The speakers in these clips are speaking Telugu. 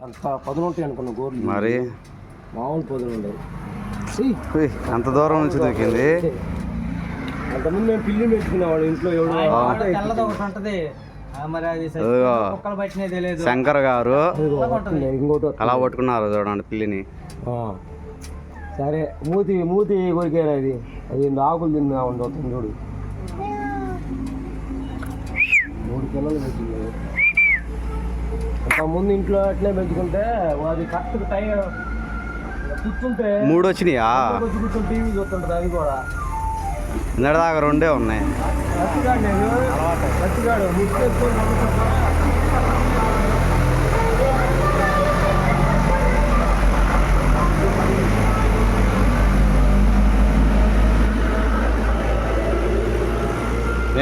అంత పదులు ఉంటాయి అనుకున్న గోర్లు మరి మామూలు పదులు ఉండవు. అంత దూరం నుంచి దొరికింది. అంతకుముందు మేము పిల్లి పెట్టుకునేవాడు ఇంట్లో శంకర్ గారు ఇంకోటి అలా పట్టుకున్నారు చూడండి పిల్లిని. సరే మూతి మూతి కొరికారు. అది ఆకులు తిన్నా ఉండవుతుంది చూడు. 3 పిల్లలు పెంచింది. అంతకుముందు ఇంట్లో అట్లే పెంచుకుంటే అది కరెక్ట్ టైం కూర్చుంటే 3 వచ్చినాయా? కూర్చొని టీవీ చూస్తుంటుంది. అది కూడా నిన్నటిదాకా 2 ఉన్నాయి.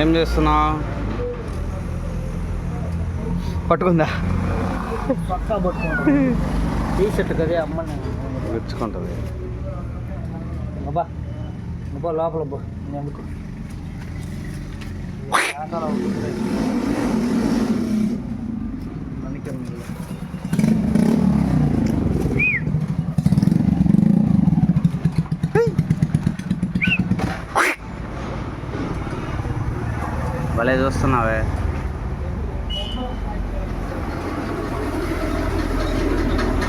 ఏం చేస్తున్నావు? పట్టుకుందా? పక్కా పట్టుకుంటుంది. టీ షర్ట్ కదే అమ్మని మెచ్చుకుంటుంది. అబ్బా అబ్బా లోపల అబ్బా ఎందుకు భలే చూస్తున్నావే.